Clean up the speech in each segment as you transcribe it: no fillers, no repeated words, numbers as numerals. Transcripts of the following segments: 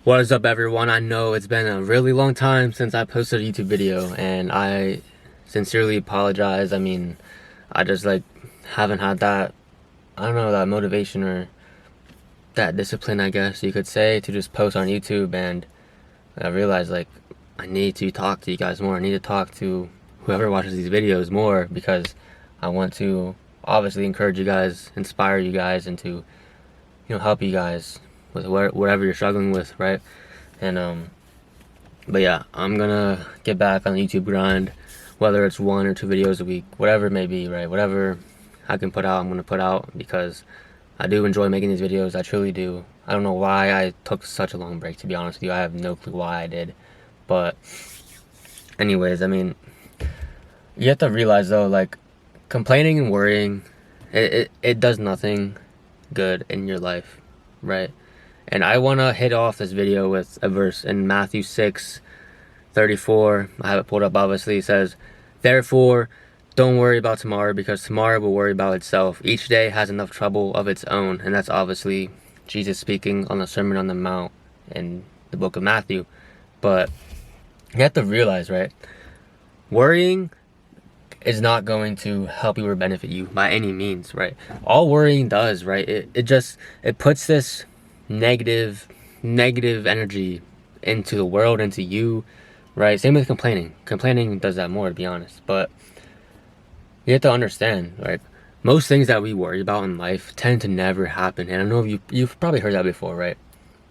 What is up, everyone? I know it's been a really long time since I posted a YouTube video, and I sincerely apologize. I mean, I just haven't had that, I don't know, that motivation or that discipline, I guess you could say, to just post on YouTube. And I realized I need to talk to you guys more. I need to talk to whoever watches these videos more, because I want to obviously encourage you guys, inspire you guys, and to help you guys with whatever you're struggling with, right? And but yeah, I'm gonna get back on the YouTube grind, whether it's 1 or 2 videos a week, whatever it may be, right? Whatever I can put out, I'm gonna put out, because I do enjoy making these videos. I truly do. I don't know why I took such a long break, to be honest with you. I have no clue why I did. But anyways, I mean, you have to realize though, complaining and worrying, it does nothing good in your life, right? And I want to hit off this video with a verse in Matthew 6:34. I have it pulled up, obviously. It says, "Therefore, don't worry about tomorrow, because tomorrow will worry about itself. Each day has enough trouble of its own." And that's obviously Jesus speaking on the Sermon on the Mount in the book of Matthew. But you have to realize, right? Worrying is not going to help you or benefit you by any means, right? All worrying does, right? It puts this negative energy into the world, into you, right? Same with complaining does that more, to be honest. But you have to understand, right? Most things that we worry about in life tend to never happen. And I know you've probably heard that before, right?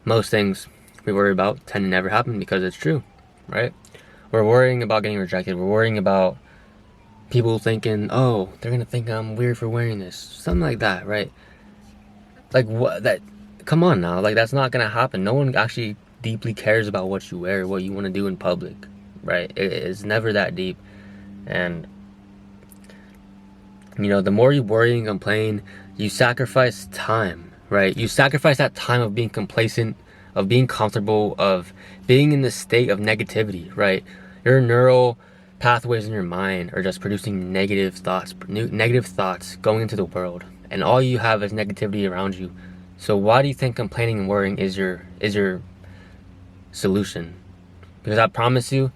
Most things we worry about tend to never happen, because it's true, right? We're worrying about getting rejected. We're worrying about people thinking, oh, they're gonna think I'm weird for wearing this, something like that, right? Come on now, that's not gonna happen. No one actually deeply cares about what you wear, what you want to do in public, right? It's never that deep. And the more you worry and complain, you sacrifice time, right? You sacrifice that time of being complacent, of being comfortable, of being in this state of negativity, right? Your neural pathways in your mind are just producing negative thoughts going into the world, and all you have is negativity around you. So why do you think complaining and worrying is your solution? Because I promise you,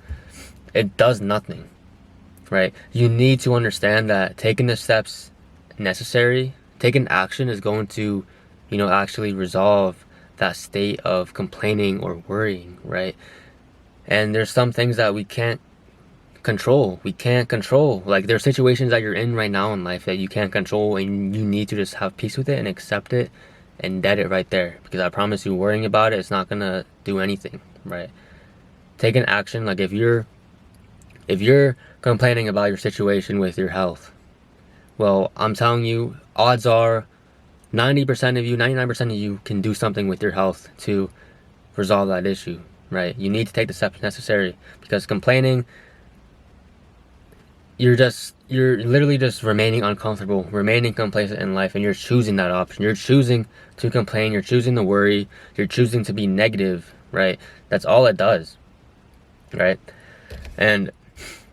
it does nothing, right? You need to understand that taking the steps necessary, taking action, is going to actually resolve that state of complaining or worrying, right? And there's some things that we can't control. There's situations that you're in right now in life that you can't control, and you need to just have peace with it and accept it and dead it right there. Because I promise you, worrying about it's not gonna do anything, right? Taking action, if you're complaining about your situation with your health, well, I'm telling you, odds are 90% of you, 99% of you can do something with your health to resolve that issue, right? You need to take the steps necessary, because complaining, you're literally just remaining uncomfortable, remaining complacent in life, and you're choosing that option. You're choosing to complain, you're choosing to worry, you're choosing to be negative, right? That's all it does, right? And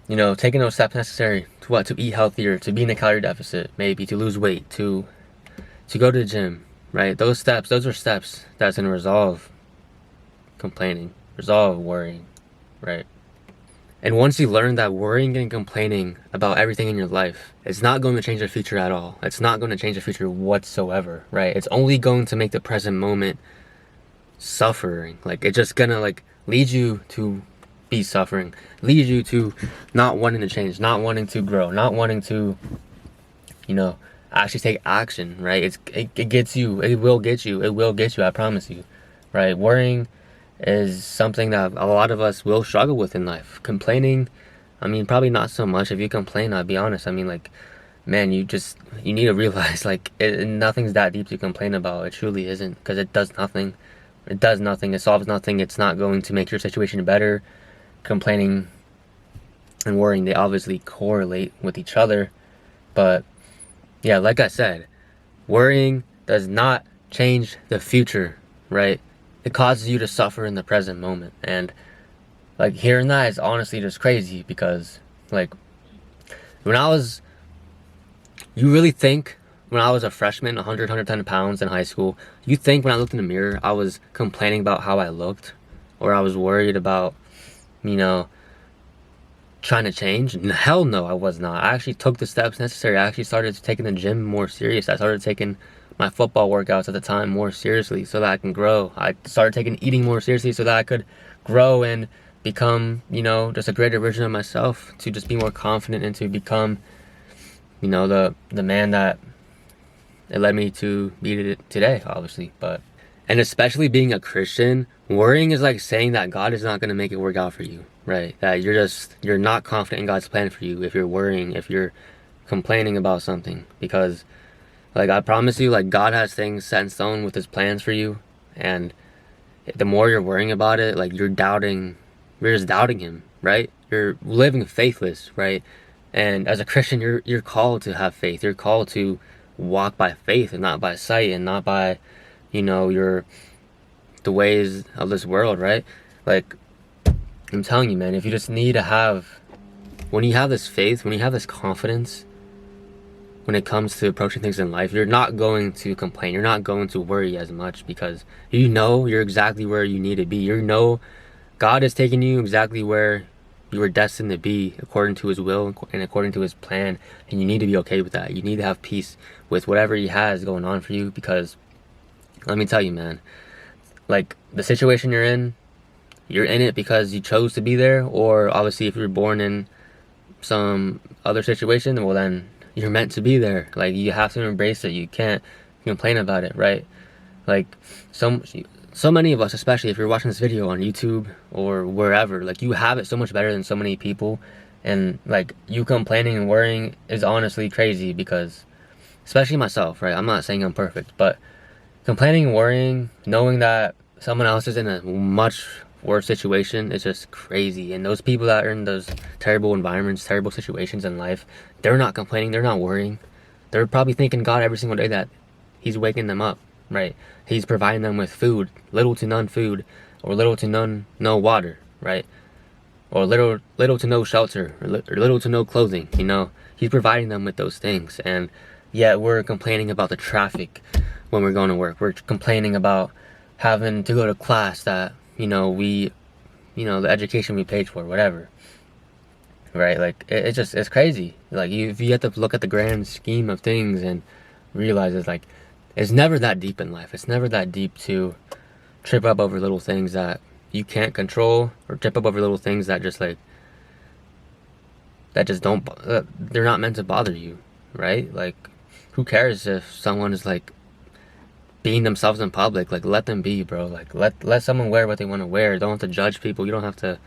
taking those steps necessary to eat healthier, to be in a calorie deficit, maybe to lose weight, to go to the gym, right? Those are steps that's gonna resolve complaining, resolve worrying, right? And once you learn that worrying and complaining about everything in your life, it's not going to change the future at all. It's not going to change the future whatsoever, right? It's only going to make the present moment suffering. It's just gonna lead you to be suffering, lead you to not wanting to change, not wanting to grow, not wanting to actually take action, right? It gets you, it will get you, I promise you, right? Worrying is something that a lot of us will struggle with in life. Complaining, I mean, probably not so much. If you complain, I'll be honest, I mean, man, you need to realize nothing's that deep to complain about. It truly isn't, because it does nothing. It solves nothing. It's not going to make your situation better. Complaining and worrying, they obviously correlate with each other. But yeah, like I said, worrying does not change the future, right? It causes you to suffer in the present moment. And hearing that is honestly just crazy, because you really think when I was a freshman, 110 pounds in high school, you think when I looked in the mirror, I was complaining about how I looked, or I was worried about, you know, trying to change? Hell no, I was not. I actually took the steps necessary. I actually started taking the gym more serious. I started taking my football workouts at the time more seriously so that I can grow. I started taking eating more seriously so that I could grow and become, just a greater version of myself, to just be more confident and to become, the man that it led me to be today, obviously. And especially being a Christian, worrying is like saying that God is not going to make it work out for you, right? That you're not confident in God's plan for you if you're worrying, if you're complaining about something. Because, like, I promise you, like, God has things set in stone with his plans for you. And the more you're worrying about it, like, you're just doubting him, right? You're living faithless, right? And as a Christian, you're called to have faith. You're called to walk by faith and not by sight, and not by, the ways of this world, right? Like, I'm telling you, man, if you just need to have, when you have this faith, when you have this confidence, when it comes to approaching things in life, you're not going to complain. You're not going to worry as much, because you're exactly where you need to be. God is taking you exactly where you were destined to be, according to his will and according to his plan. And you need to be okay with that. You need to have peace with whatever he has going on for you, because let me tell you, man, like, the situation you're in it because you chose to be there. Or obviously if you were born in some other situation, well, then you're meant to be there. Like, you have to embrace it. You can't complain about it, right? Like, so many of us, especially if you're watching this video on YouTube or wherever, like, you have it so much better than so many people. And, like, you complaining and worrying is honestly crazy, because, especially myself, right? I'm not saying I'm perfect, but complaining and worrying, knowing that someone else is in a much worse situation, is just crazy. And those people that are in those terrible environments, terrible situations in life, they're not complaining, they're not worrying. They're probably thanking God every single day that he's waking them up, right? He's providing them with food, little to none food, or little to no water, right? Or little to no shelter, or little to no clothing, He's providing them with those things. And yet we're complaining about the traffic when we're going to work. We're complaining about having to go to class that, the education we paid for, whatever. Right? Like, it's crazy. Like, you have to look at the grand scheme of things and realize it's never that deep in life. It's never that deep to trip up over little things that you can't control, or trip up over little things that just don't, they're not meant to bother you, right? Like, who cares if someone is like being themselves in public? Like, let them be, bro. Like, let someone wear what they want to wear. Don't have to judge people. You don't have to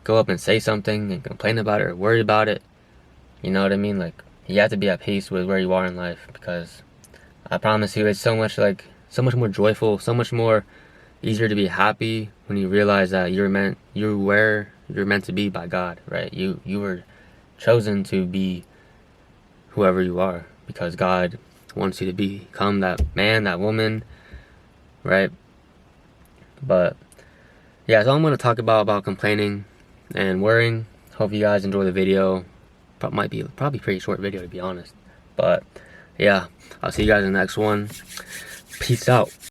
go up and say something and complain about it or worry about it. You know what I mean? Like, you have to be at peace with where you are in life, because I promise you, it's so much more joyful, so much more easier to be happy when you realize that you're meant to be by God, right? You were chosen to be whoever you are, because God wants you to become that man, that woman, right? But yeah, that's all I'm going to talk about complaining and worrying. Hope you guys enjoy the video. Probably pretty short video, to be honest. But yeah, I'll see you guys in the next one. Peace out.